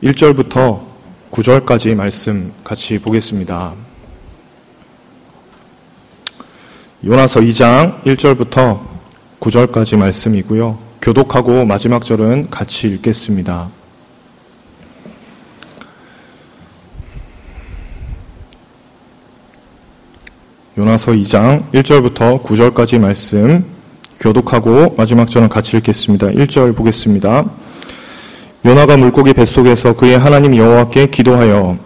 1절부터 9절까지 말씀 같이 보겠습니다. 요나서 2장 1절부터 9절까지 말씀이고요. 교독하고 마지막 절은 같이 읽겠습니다. 요나서 2장 1절부터 9절까지 말씀, 교독하고 마지막 절은 같이 읽겠습니다. 1절 보겠습니다. 요나가 물고기 뱃속에서 그의 하나님 여호와께 기도하여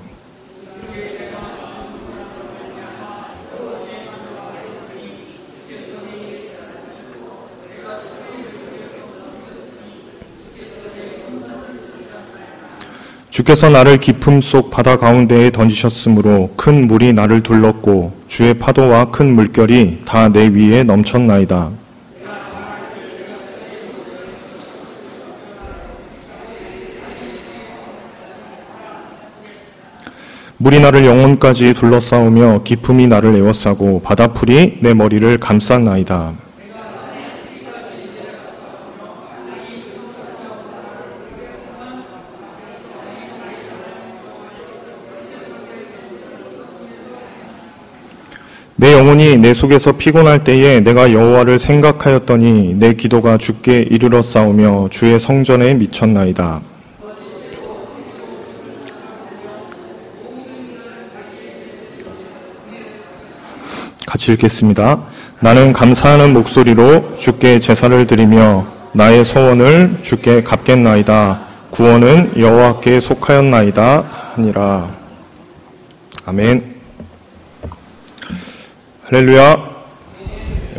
주께서 나를 깊음 속 바다 가운데에 던지셨으므로 큰 물이 나를 둘렀고 주의 파도와 큰 물결이 다 내 위에 넘쳤나이다. 물이 나를 영혼까지 둘러싸우며 깊음이 나를 에워싸고 바다풀이 내 머리를 감쌌나이다. 내 영혼이 내 속에서 피곤할 때에 내가 여호와를 생각하였더니 내 기도가 주께 이르러 싸우며 주의 성전에 미쳤나이다. 같이 읽겠습니다. 나는 감사하는 목소리로 주께 제사를 드리며 나의 소원을 주께 갚겠나이다. 구원은 여호와께 속하였나이다 하니라. 아멘. 할렐루야.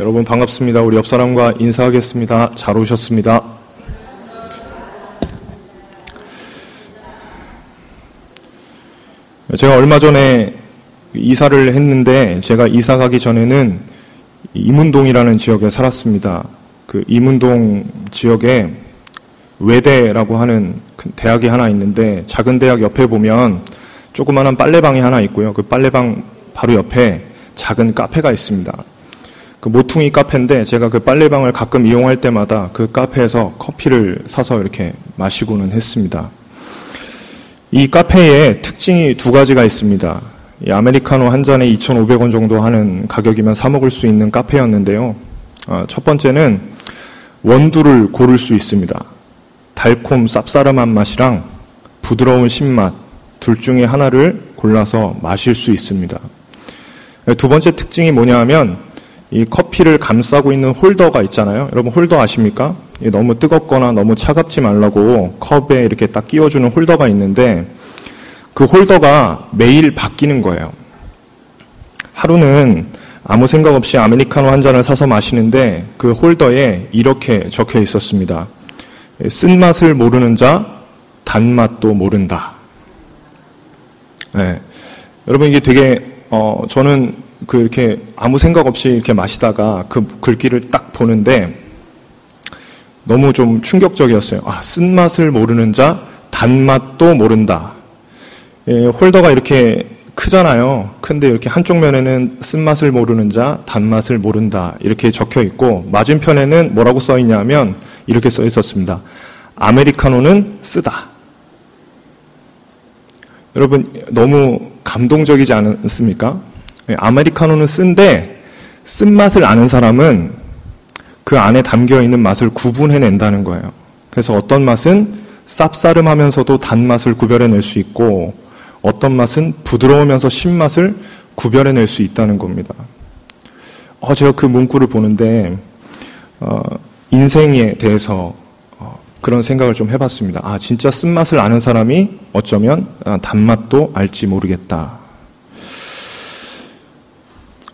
여러분 반갑습니다. 우리 옆사람과 인사하겠습니다. 잘 오셨습니다. 제가 얼마 전에 이사를 했는데 제가 이사 가기 전에는 이문동이라는 지역에 살았습니다. 그 이문동 지역에 외대라고 하는 대학이 하나 있는데 작은 대학 옆에 보면 조그마한 빨래방이 하나 있고요. 그 빨래방 바로 옆에 작은 카페가 있습니다. 그 모퉁이 카페인데 제가 그 빨래방을 가끔 이용할 때마다 그 카페에서 커피를 사서 이렇게 마시고는 했습니다. 이 카페에 특징이 두 가지가 있습니다. 이 아메리카노 한 잔에 2,500원 정도 하는 가격이면 사 먹을 수 있는 카페였는데요. 첫 번째는 원두를 고를 수 있습니다. 달콤 쌉싸름한 맛이랑 부드러운 신맛 둘 중에 하나를 골라서 마실 수 있습니다. 두 번째 특징이 뭐냐 하면 이 커피를 감싸고 있는 홀더가 있잖아요. 여러분 홀더 아십니까? 너무 뜨겁거나 너무 차갑지 말라고 컵에 이렇게 딱 끼워주는 홀더가 있는데 그 홀더가 매일 바뀌는 거예요. 하루는 아무 생각 없이 아메리카노 한 잔을 사서 마시는데 그 홀더에 이렇게 적혀 있었습니다. 쓴맛을 모르는 자, 단맛도 모른다. 네. 여러분 이게 되게 저는 이렇게 아무 생각 없이 이렇게 마시다가 그 글귀를 딱 보는데 너무 좀 충격적이었어요. 쓴맛을 모르는 자, 단맛도 모른다. 홀더가 이렇게 크잖아요. 근데 이렇게 한쪽 면에는 쓴맛을 모르는 자, 단맛을 모른다. 이렇게 적혀 있고, 맞은편에는 뭐라고 써 있냐면, 이렇게 써 있었습니다. 아메리카노는 쓰다. 여러분, 너무 감동적이지 않습니까? 아메리카노는 쓴데, 쓴맛을 아는 사람은 그 안에 담겨 있는 맛을 구분해낸다는 거예요. 그래서 어떤 맛은 쌉싸름하면서도 단맛을 구별해낼 수 있고, 어떤 맛은 부드러우면서 신맛을 구별해낼 수 있다는 겁니다. 제가 그 문구를 보는데 인생에 대해서 그런 생각을 좀 해봤습니다. 진짜 쓴맛을 아는 사람이 어쩌면 단맛도 알지 모르겠다.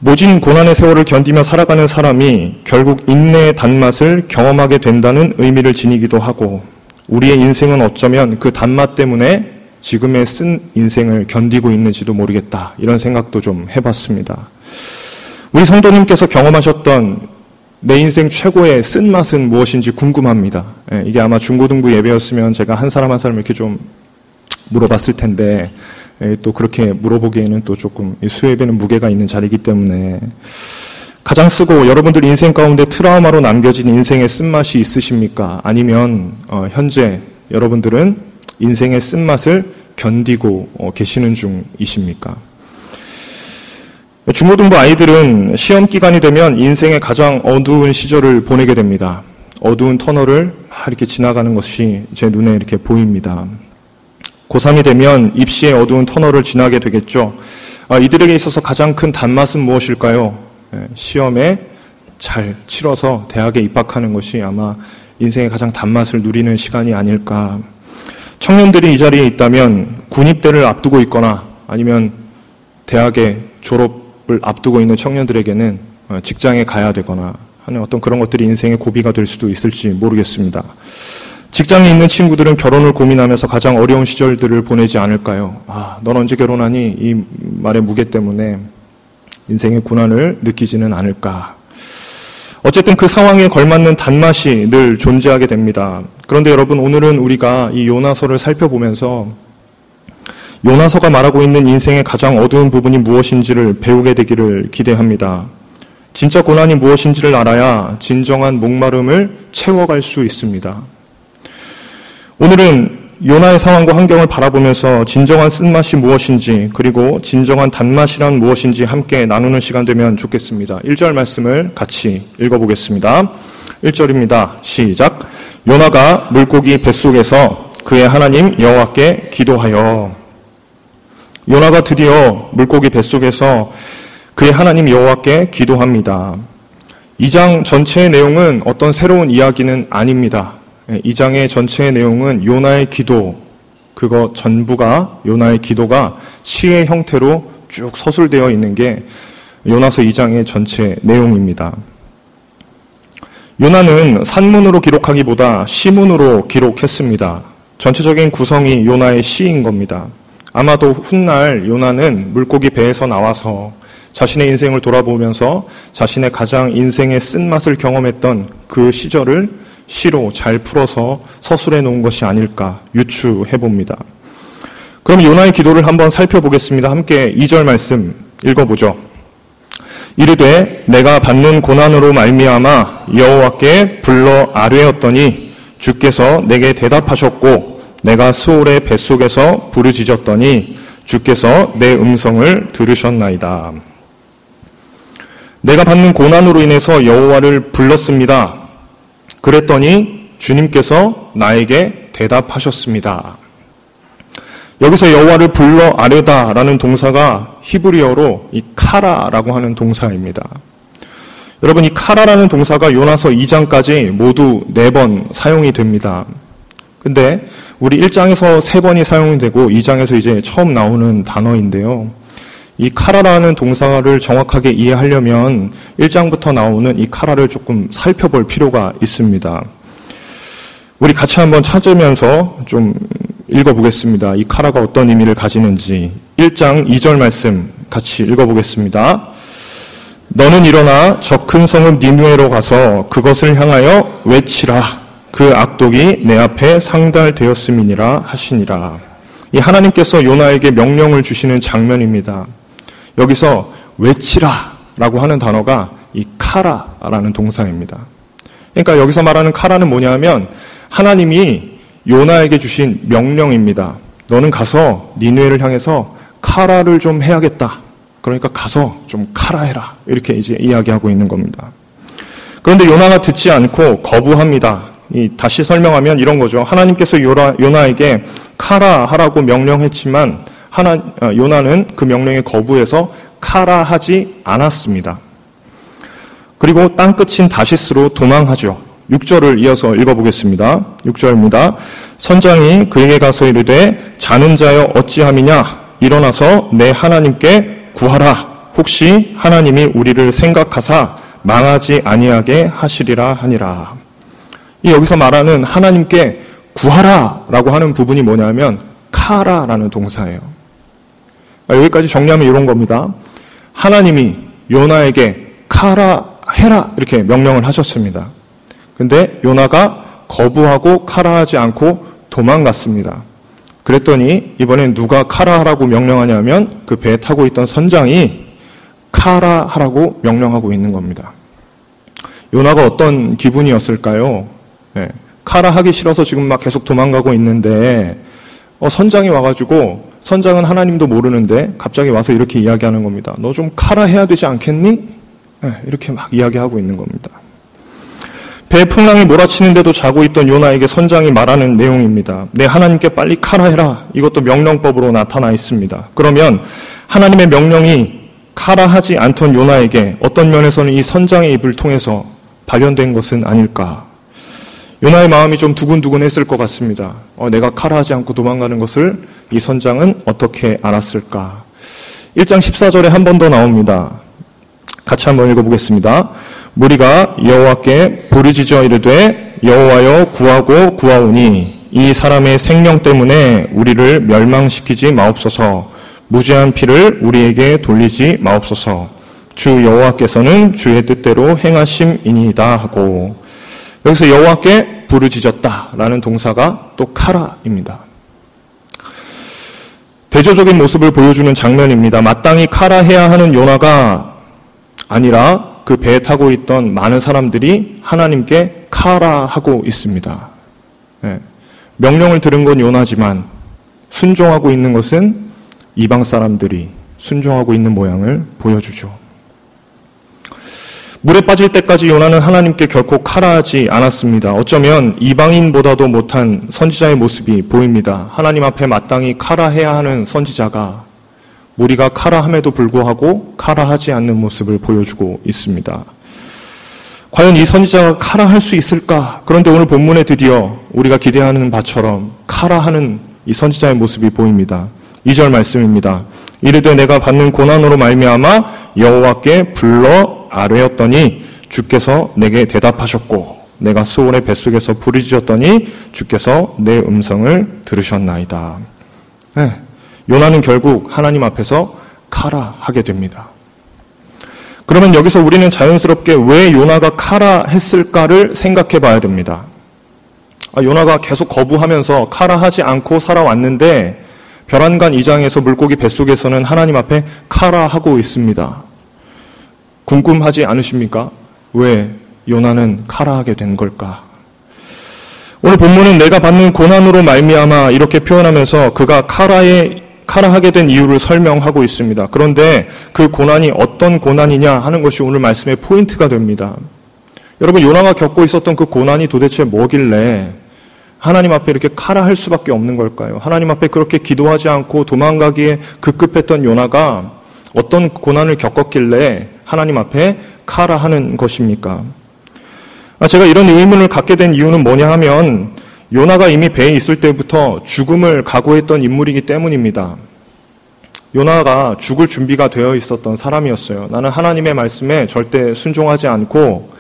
모진 고난의 세월을 견디며 살아가는 사람이 결국 인내의 단맛을 경험하게 된다는 의미를 지니기도 하고 우리의 인생은 어쩌면 그 단맛 때문에 지금의 쓴 인생을 견디고 있는지도 모르겠다. 이런 생각도 좀 해봤습니다. 우리 성도님께서 경험하셨던 내 인생 최고의 쓴맛은 무엇인지 궁금합니다. 이게 아마 중고등부 예배였으면 제가 한 사람 한 사람 이렇게 좀 물어봤을 텐데 또 그렇게 물어보기에는 또 조금 수예배는 무게가 있는 자리이기 때문에 가장 쓰고 여러분들 인생 가운데 트라우마로 남겨진 인생의 쓴맛이 있으십니까? 아니면 현재 여러분들은 인생의 쓴맛을 견디고 계시는 중이십니까? 중고등부 아이들은 시험 기간이 되면 인생의 가장 어두운 시절을 보내게 됩니다. 어두운 터널을 막 이렇게 지나가는 것이 제 눈에 이렇게 보입니다. 고3이 되면 입시의 어두운 터널을 지나게 되겠죠. 이들에게 있어서 가장 큰 단맛은 무엇일까요? 시험에 잘 치러서 대학에 입학하는 것이 아마 인생의 가장 단맛을 누리는 시간이 아닐까. 청년들이 이 자리에 있다면 군입대를 앞두고 있거나 아니면 대학의 졸업을 앞두고 있는 청년들에게는 직장에 가야 되거나 하는 어떤 그런 것들이 인생의 고비가 될 수도 있을지 모르겠습니다. 직장에 있는 친구들은 결혼을 고민하면서 가장 어려운 시절들을 보내지 않을까요? 넌 언제 결혼하니? 이 말의 무게 때문에 인생의 고난을 느끼지는 않을까. 어쨌든 그 상황에 걸맞는 단맛이 늘 존재하게 됩니다. 그런데 여러분, 오늘은 우리가 이 요나서를 살펴보면서 요나서가 말하고 있는 인생의 가장 어두운 부분이 무엇인지를 배우게 되기를 기대합니다. 진짜 고난이 무엇인지를 알아야 진정한 목마름을 채워갈 수 있습니다. 오늘은 요나의 상황과 환경을 바라보면서 진정한 쓴맛이 무엇인지 그리고 진정한 단맛이란 무엇인지 함께 나누는 시간 되면 좋겠습니다. 1절 말씀을 같이 읽어보겠습니다. 1절입니다. 시작. 요나가 물고기 뱃속에서 그의 하나님 여호와께 기도하여. 요나가 드디어 물고기 뱃속에서 그의 하나님 여호와께 기도합니다. 2장 전체의 내용은 어떤 새로운 이야기는 아닙니다. 2장의 전체의 내용은 요나의 기도, 그거 전부가 요나의 기도가 시의 형태로 쭉 서술되어 있는 게 요나서 2장의 전체 내용입니다. 요나는 산문으로 기록하기보다 시문으로 기록했습니다. 전체적인 구성이 요나의 시인 겁니다. 아마도 훗날 요나는 물고기 배에서 나와서 자신의 인생을 돌아보면서 자신의 가장 인생의 쓴맛을 경험했던 그 시절을 시로 잘 풀어서 서술해 놓은 것이 아닐까 유추해 봅니다. 그럼 요나의 기도를 한번 살펴보겠습니다. 함께 2절 말씀 읽어보죠. 이르되 내가 받는 고난으로 말미암아 여호와께 불러 아뢰었더니 주께서 내게 대답하셨고 내가 스올의 뱃속에서 부르짖었더니 주께서 내 음성을 들으셨나이다. 내가 받는 고난으로 인해서 여호와를 불렀습니다. 그랬더니 주님께서 나에게 대답하셨습니다. 여기서 여호와를 불러 아뢰다라는 동사가 히브리어로 이 카라라고 하는 동사입니다. 여러분, 이 카라라는 동사가 요나서 2장까지 모두 4번 사용이 됩니다. 근데 우리 1장에서 3번이 사용이 되고 2장에서 이제 처음 나오는 단어인데요. 이 카라라는 동사를 정확하게 이해하려면 1장부터 나오는 이 카라를 조금 살펴볼 필요가 있습니다. 우리 같이 한번 찾으면서 좀 읽어보겠습니다. 이 카라가 어떤 의미를 가지는지. 1장 2절 말씀 같이 읽어보겠습니다. 너는 일어나 저 큰 성읍 니느웨로 가서 그것을 향하여 외치라. 그 악독이 내 앞에 상달되었음이니라 하시니라. 이 하나님께서 요나에게 명령을 주시는 장면입니다. 여기서 외치라 라고 하는 단어가 이 카라라는 동사입니다. 그러니까 여기서 말하는 카라는 뭐냐면 하나님이 요나에게 주신 명령입니다. 너는 가서 니느웨를 향해서 카라를 좀 해야겠다. 그러니까 가서 좀 카라해라. 이렇게 이제 이야기하고 있는 겁니다. 그런데 요나가 듣지 않고 거부합니다. 다시 설명하면 이런 거죠. 하나님께서 요나에게 카라하라고 명령했지만 요나는 그 명령에 거부해서 카라하지 않았습니다. 그리고 땅끝인 다시스로 도망하죠. 6절을 이어서 읽어보겠습니다. 6절입니다. 선장이 그에게 가서 이르되 자는 자여 어찌함이냐 일어나서 내 하나님께 구하라. 혹시 하나님이 우리를 생각하사 망하지 아니하게 하시리라 하니라. 이 여기서 말하는 하나님께 구하라라고 하는 부분이 뭐냐면 카라라는 동사예요. 여기까지 정리하면 이런 겁니다. 하나님이 요나에게 카라해라 이렇게 명령을 하셨습니다. 근데 요나가 거부하고 카라하지 않고 도망갔습니다. 그랬더니 이번엔 누가 카라하라고 명령하냐면 그 배에 타고 있던 선장이 카라하라고 명령하고 있는 겁니다. 요나가 어떤 기분이었을까요? 카라하기 싫어서 지금 막 계속 도망가고 있는데 선장이 와가지고 선장은 하나님도 모르는데 갑자기 와서 이렇게 이야기하는 겁니다. 너 좀 카라 해야 되지 않겠니? 이렇게 막 이야기하고 있는 겁니다. 배에 풍랑이 몰아치는데도 자고 있던 요나에게 선장이 말하는 내용입니다. 내 하나님께 빨리 카라 해라. 이것도 명령법으로 나타나 있습니다. 그러면 하나님의 명령이 카라 하지 않던 요나에게 어떤 면에서는 이 선장의 입을 통해서 발현된 것은 아닐까. 요나의 마음이 좀 두근두근했을 것 같습니다. 내가 카라 하지 않고 도망가는 것을 이 선장은 어떻게 알았을까. 1장 14절에 한 번 더 나옵니다. 같이 한번 읽어보겠습니다. 무리가 여호와께 부르짖어 이르되 여호와여 구하고 구하오니 이 사람의 생명 때문에 우리를 멸망시키지 마옵소서. 무죄한 피를 우리에게 돌리지 마옵소서. 주 여호와께서는 주의 뜻대로 행하심이니이다 하고, 여기서 여호와께 부르짖었다라는 동사가 또 카라입니다. 대조적인 모습을 보여주는 장면입니다. 마땅히 카라해야 하는 요나가 아니라 그 배에 타고 있던 많은 사람들이 하나님께 카라하고 있습니다. 명령을 들은 건 요나지만 순종하고 있는 것은 이방 사람들이 순종하고 있는 모양을 보여주죠. 물에 빠질 때까지 요나는 하나님께 결코 카라하지 않았습니다. 어쩌면 이방인보다도 못한 선지자의 모습이 보입니다. 하나님 앞에 마땅히 카라해야 하는 선지자가 무리가 카라함에도 불구하고 카라하지 않는 모습을 보여주고 있습니다. 과연 이 선지자가 카라할 수 있을까? 그런데 오늘 본문에 드디어 우리가 기대하는 바처럼 카라하는 이 선지자의 모습이 보입니다. 2절 말씀입니다. 이르되 내가 받는 고난으로 말미암아 여호와께 불러 아뢰었더니 주께서 내게 대답하셨고 내가 수온의 뱃속에서 부르짖었더니 주께서 내 음성을 들으셨나이다. 요나는 결국 하나님 앞에서 카라하게 됩니다. 그러면 여기서 우리는 자연스럽게 왜 요나가 카라했을까를 생각해 봐야 됩니다. 요나가 계속 거부하면서 카라하지 않고 살아왔는데 벼란간 2장에서 물고기 뱃속에서는 하나님 앞에 카라하고 있습니다. 궁금하지 않으십니까? 왜 요나는 카라하게 된 걸까? 오늘 본문은 내가 받는 고난으로 말미암아 이렇게 표현하면서 그가 카라하게 된 이유를 설명하고 있습니다. 그런데 그 고난이 어떤 고난이냐 하는 것이 오늘 말씀의 포인트가 됩니다. 여러분, 요나가 겪고 있었던 그 고난이 도대체 뭐길래 하나님 앞에 이렇게 카라할 수밖에 없는 걸까요? 하나님 앞에 그렇게 기도하지 않고 도망가기에 급급했던 요나가 어떤 고난을 겪었길래 하나님 앞에 카라하는 것입니까? 제가 이런 의문을 갖게 된 이유는 뭐냐 하면 요나가 이미 배에 있을 때부터 죽음을 각오했던 인물이기 때문입니다. 요나가 죽을 준비가 되어 있었던 사람이었어요. 나는 하나님의 말씀에 절대 순종하지 않고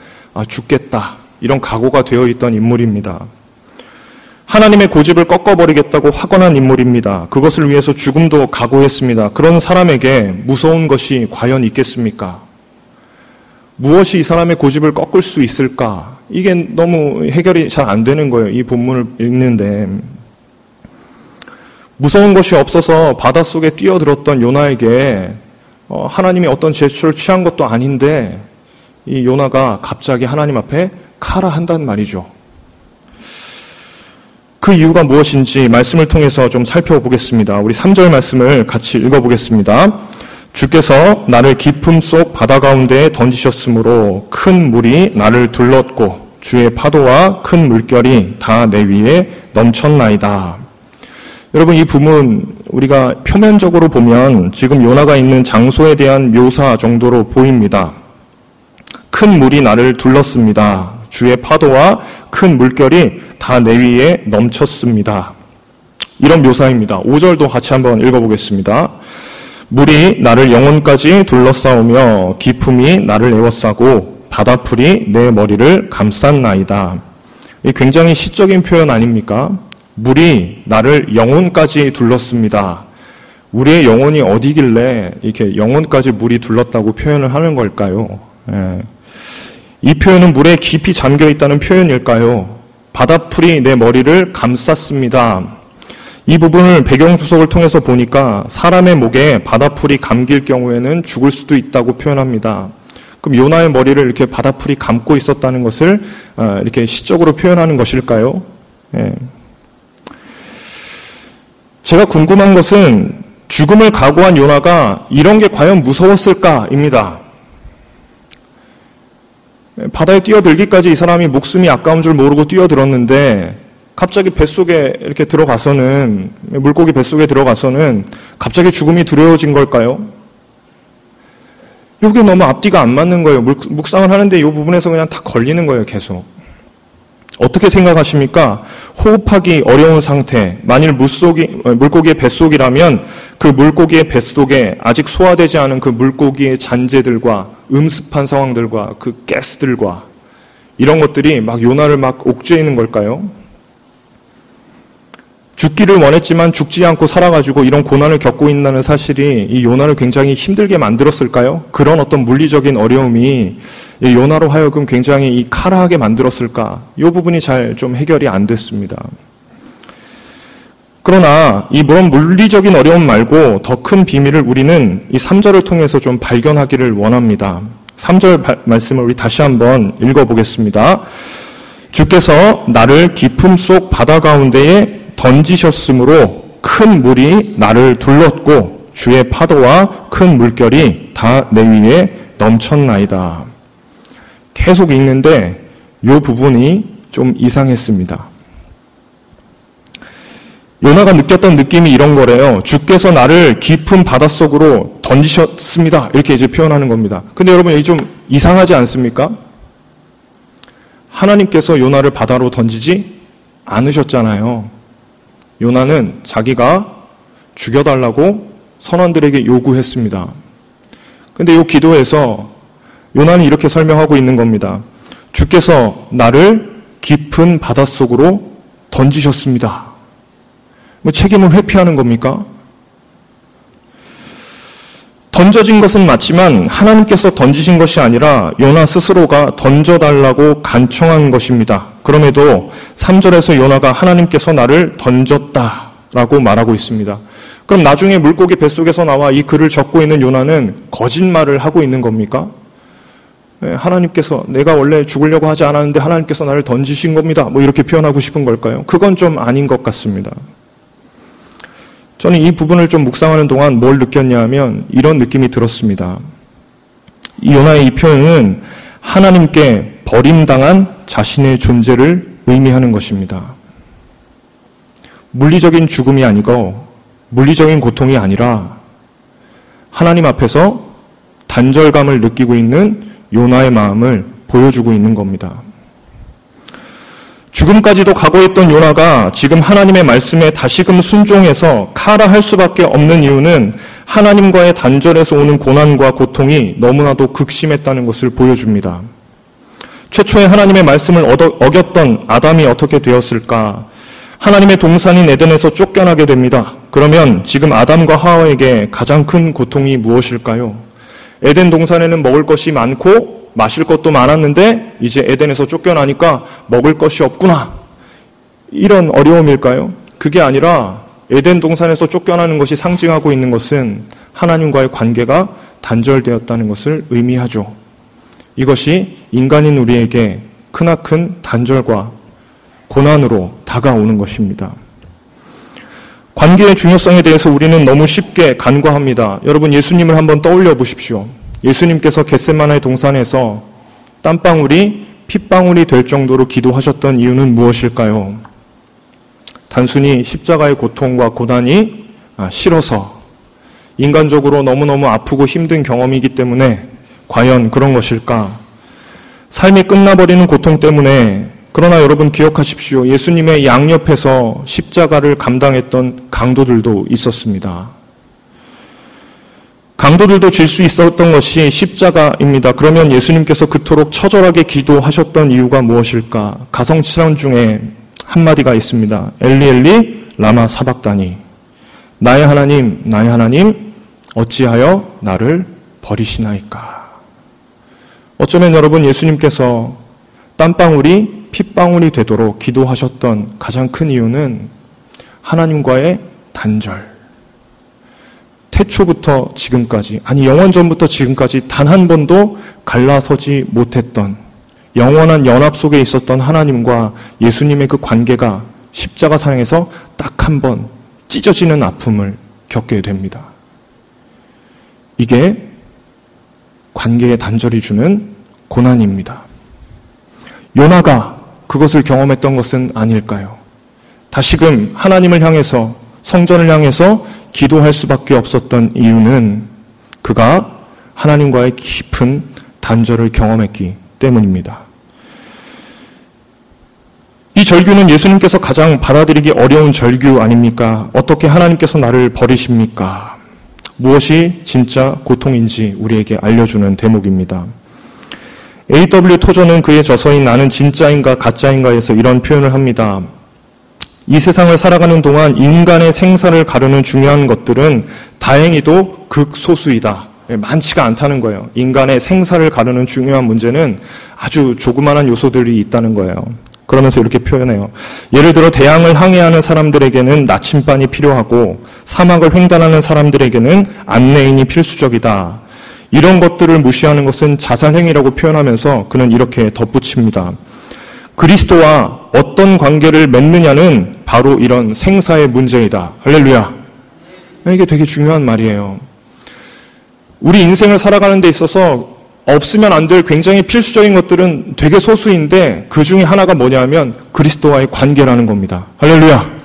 죽겠다, 이런 각오가 되어 있던 인물입니다. 하나님의 고집을 꺾어버리겠다고 확언한 인물입니다. 그것을 위해서 죽음도 각오했습니다. 그런 사람에게 무서운 것이 과연 있겠습니까? 무엇이 이 사람의 고집을 꺾을 수 있을까? 이게 너무 해결이 잘 안 되는 거예요. 이 본문을 읽는데. 무서운 것이 없어서 바닷속에 뛰어들었던 요나에게 하나님이 어떤 제스처를 취한 것도 아닌데 이 요나가 갑자기 하나님 앞에 카라한단 말이죠. 그 이유가 무엇인지 말씀을 통해서 좀 살펴보겠습니다. 우리 3절 말씀을 같이 읽어보겠습니다. 주께서 나를 깊음 속 바다 가운데에 던지셨으므로 큰 물이 나를 둘렀고 주의 파도와 큰 물결이 다 내 위에 넘쳤나이다. 여러분, 이 부분 우리가 표면적으로 보면 지금 요나가 있는 장소에 대한 묘사 정도로 보입니다. 큰 물이 나를 둘렀습니다. 주의 파도와 큰 물결이 다 내 위에 넘쳤습니다. 이런 묘사입니다. 5절도 같이 한번 읽어보겠습니다. 물이 나를 영혼까지 둘러싸우며 깊음이 나를 에워싸고 바다풀이 내 머리를 감쌌나이다. 굉장히 시적인 표현 아닙니까? 물이 나를 영혼까지 둘렀습니다. 우리의 영혼이 어디길래 이렇게 영혼까지 물이 둘렀다고 표현을 하는 걸까요? 이 표현은 물에 깊이 잠겨 있다는 표현일까요? 바다풀이 내 머리를 감쌌습니다. 이 부분을 배경 주석을 통해서 보니까 사람의 목에 바다풀이 감길 경우에는 죽을 수도 있다고 표현합니다. 그럼 요나의 머리를 이렇게 바다풀이 감고 있었다는 것을 이렇게 시적으로 표현하는 것일까요? 제가 궁금한 것은 죽음을 각오한 요나가 이런 게 과연 무서웠을까입니다. 바다에 뛰어들기까지 이 사람이 목숨이 아까운 줄 모르고 뛰어들었는데 갑자기 뱃속에 이렇게 들어가서는, 물고기 뱃속에 들어가서는 갑자기 죽음이 두려워진 걸까요? 이게 너무 앞뒤가 안 맞는 거예요. 묵상을 하는데 이 부분에서 그냥 다 걸리는 거예요, 계속. 어떻게 생각하십니까? 호흡하기 어려운 상태, 만일 물고기의 뱃속이라면 그 물고기의 뱃속에 아직 소화되지 않은 그 물고기의 잔재들과 음습한 상황들과 그 가스들과 이런 것들이 막 요나를 막 옥죄이는 걸까요? 죽기를 원했지만 죽지 않고 살아가지고 이런 고난을 겪고 있다는 사실이 이 요나를 굉장히 힘들게 만들었을까요? 그런 어떤 물리적인 어려움이 이 요나로 하여금 굉장히 이 카라하게 만들었을까? 이 부분이 잘 좀 해결이 안 됐습니다. 그러나 이 물리적인 어려움 말고 더 큰 비밀을 우리는 이 3절을 통해서 좀 발견하기를 원합니다. 3절 말씀을 우리 다시 한번 읽어보겠습니다. 주께서 나를 깊음 속 바다 가운데에 던지셨으므로 큰 물이 나를 둘렀고 주의 파도와 큰 물결이 다 내 위에 넘쳤나이다. 계속 읽는데 이 부분이 좀 이상했습니다. 요나가 느꼈던 느낌이 이런 거래요. 주께서 나를 깊은 바닷속으로 던지셨습니다. 이렇게 이제 표현하는 겁니다. 근데 여러분 이게 좀 이상하지 않습니까? 하나님께서 요나를 바다로 던지지 않으셨잖아요. 요나는 자기가 죽여달라고 선원들에게 요구했습니다. 근데 이 기도에서 요나는 이렇게 설명하고 있는 겁니다. 주께서 나를 깊은 바닷속으로 던지셨습니다. 뭐 책임을 회피하는 겁니까? 던져진 것은 맞지만 하나님께서 던지신 것이 아니라 요나 스스로가 던져달라고 간청한 것입니다. 그럼에도 3절에서 요나가 하나님께서 나를 던졌다라고 말하고 있습니다. 그럼 나중에 물고기 뱃속에서 나와 이 글을 적고 있는 요나는 거짓말을 하고 있는 겁니까? 하나님께서 내가 원래 죽으려고 하지 않았는데 하나님께서 나를 던지신 겁니다. 뭐 이렇게 표현하고 싶은 걸까요? 그건 좀 아닌 것 같습니다. 저는 이 부분을 좀 묵상하는 동안 뭘 느꼈냐 하면 이런 느낌이 들었습니다. 이 요나의 이 표현은 하나님께 버림당한 자신의 존재를 의미하는 것입니다. 물리적인 죽음이 아니고 물리적인 고통이 아니라 하나님 앞에서 단절감을 느끼고 있는 요나의 마음을 보여주고 있는 겁니다. 죽음까지도 각오했던 요나가 지금 하나님의 말씀에 다시금 순종해서 카라할 수밖에 없는 이유는 하나님과의 단절에서 오는 고난과 고통이 너무나도 극심했다는 것을 보여줍니다. 최초에 하나님의 말씀을 어겼던 아담이 어떻게 되었을까? 하나님의 동산인 에덴에서 쫓겨나게 됩니다. 그러면 지금 아담과 하와에게 가장 큰 고통이 무엇일까요? 에덴 동산에는 먹을 것이 많고 마실 것도 많았는데 이제 에덴에서 쫓겨나니까 먹을 것이 없구나. 이런 어려움일까요? 그게 아니라 에덴 동산에서 쫓겨나는 것이 상징하고 있는 것은 하나님과의 관계가 단절되었다는 것을 의미하죠. 이것이 인간인 우리에게 크나큰 단절과 고난으로 다가오는 것입니다. 관계의 중요성에 대해서 우리는 너무 쉽게 간과합니다. 여러분 예수님을 한번 떠올려 보십시오. 예수님께서 겟세마네 동산에서 땀방울이 핏방울이 될 정도로 기도하셨던 이유는 무엇일까요? 단순히 십자가의 고통과 고난이 싫어서 인간적으로 너무너무 아프고 힘든 경험이기 때문에 과연 그런 것일까? 삶이 끝나버리는 고통 때문에. 그러나 여러분 기억하십시오. 예수님의 양옆에서 십자가를 감당했던 강도들도 있었습니다. 강도들도 질 수 있었던 것이 십자가입니다. 그러면 예수님께서 그토록 처절하게 기도하셨던 이유가 무엇일까? 가성치란 중에 한마디가 있습니다. 엘리 엘리 라마 사박다니. 나의 하나님 어찌하여 나를 버리시나이까? 어쩌면 여러분 예수님께서 땀방울이 핏방울이 되도록 기도하셨던 가장 큰 이유는 하나님과의 단절. 태초부터 지금까지, 아니 영원전부터 지금까지 단 한 번도 갈라서지 못했던 영원한 연합 속에 있었던 하나님과 예수님의 그 관계가 십자가 상에서 딱 한 번 찢어지는 아픔을 겪게 됩니다. 이게 관계의 단절이 주는 고난입니다. 요나가 그것을 경험했던 것은 아닐까요? 다시금 하나님을 향해서, 성전을 향해서 기도할 수밖에 없었던 이유는 그가 하나님과의 깊은 단절을 경험했기 때문입니다. 이 절규는 예수님께서 가장 받아들이기 어려운 절규 아닙니까? 어떻게 하나님께서 나를 버리십니까? 무엇이 진짜 고통인지 우리에게 알려주는 대목입니다. A.W. 토저는 그의 저서인 나는 진짜인가 가짜인가에서 이런 표현을 합니다. 이 세상을 살아가는 동안 인간의 생사를 가르는 중요한 것들은 다행히도 극소수이다. 많지가 않다는 거예요. 인간의 생사를 가르는 중요한 문제는 아주 조그마한 요소들이 있다는 거예요. 그러면서 이렇게 표현해요. 예를 들어 대양을 항해하는 사람들에게는 나침반이 필요하고 사막을 횡단하는 사람들에게는 안내인이 필수적이다. 이런 것들을 무시하는 것은 자살행위라고 표현하면서 그는 이렇게 덧붙입니다. 그리스도와 어떤 관계를 맺느냐는 바로 이런 생사의 문제이다. 할렐루야. 이게 되게 중요한 말이에요. 우리 인생을 살아가는 데 있어서 없으면 안 될 굉장히 필수적인 것들은 되게 소수인데 그 중에 하나가 뭐냐면 그리스도와의 관계라는 겁니다. 할렐루야.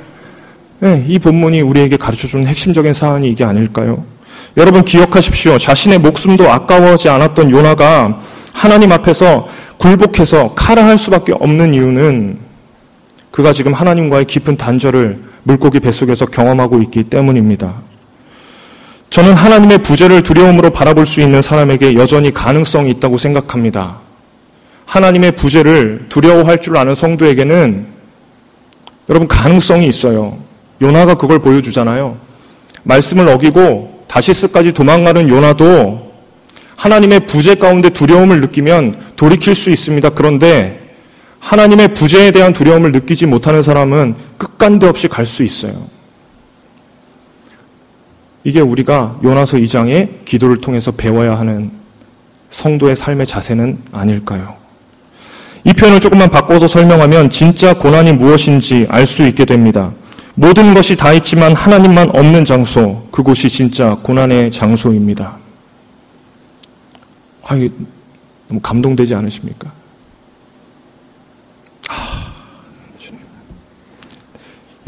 네, 이 본문이 우리에게 가르쳐주는 핵심적인 사안이 이게 아닐까요? 여러분 기억하십시오. 자신의 목숨도 아까워하지 않았던 요나가 하나님 앞에서 굴복해서 칼화할 수밖에 없는 이유는 그가 지금 하나님과의 깊은 단절을 물고기 뱃속에서 경험하고 있기 때문입니다. 저는 하나님의 부재를 두려움으로 바라볼 수 있는 사람에게 여전히 가능성이 있다고 생각합니다. 하나님의 부재를 두려워할 줄 아는 성도에게는 여러분 가능성이 있어요. 요나가 그걸 보여주잖아요. 말씀을 어기고 다시스까지 도망가는 요나도 하나님의 부재 가운데 두려움을 느끼면 돌이킬 수 있습니다. 그런데 하나님의 부재에 대한 두려움을 느끼지 못하는 사람은 끝간데 없이 갈 수 있어요. 이게 우리가 요나서 2장의 기도를 통해서 배워야 하는 성도의 삶의 자세는 아닐까요? 이 표현을 조금만 바꿔서 설명하면 진짜 고난이 무엇인지 알 수 있게 됩니다. 모든 것이 다 있지만 하나님만 없는 장소, 그곳이 진짜 고난의 장소입니다. 이게 너무 감동되지 않으십니까?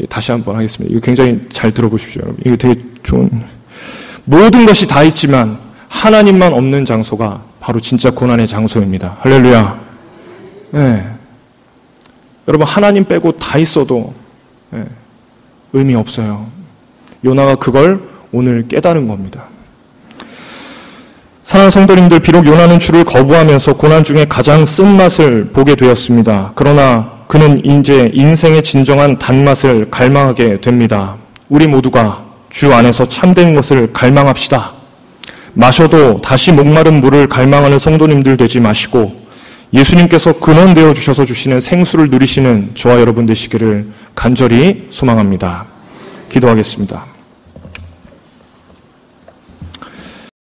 다시 한번 하겠습니다. 이거 굉장히 잘 들어보십시오, 여러분. 이거 되게 좋은. 모든 것이 다 있지만 하나님만 없는 장소가 바로 진짜 고난의 장소입니다. 할렐루야. 네. 여러분 하나님 빼고 다 있어도 의미 없어요. 요나가 그걸 오늘 깨달은 겁니다. 사랑하는 성도님들, 비록 요나는 주를 거부하면서 고난 중에 가장 쓴맛을 보게 되었습니다. 그러나 그는 이제 인생의 진정한 단맛을 갈망하게 됩니다. 우리 모두가 주 안에서 참된 것을 갈망합시다. 마셔도 다시 목마른 물을 갈망하는 성도님들 되지 마시고 예수님께서 근원되어 주셔서 주시는 생수를 누리시는 저와 여러분 되시기를 간절히 소망합니다. 기도하겠습니다.